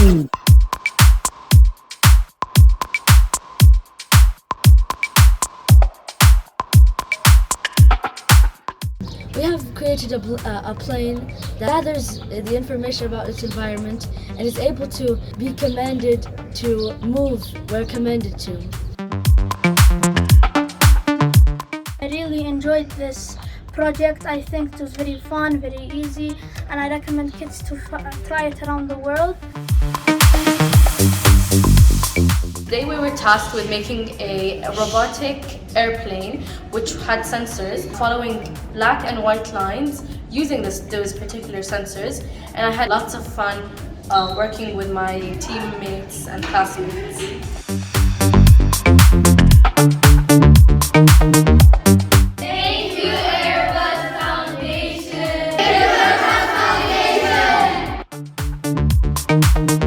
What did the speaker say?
We have created a plane that gathers the information about its environment and is able to be commanded to move where commanded to. I really enjoyed this project. I think it was very fun, very easy, and I recommend kids to try it around the world. Today we were tasked with making a robotic airplane which had sensors following black and white lines using those particular sensors, and I had lots of fun working with my teammates and classmates. Thank you, Airbus Foundation! Airbus Foundation!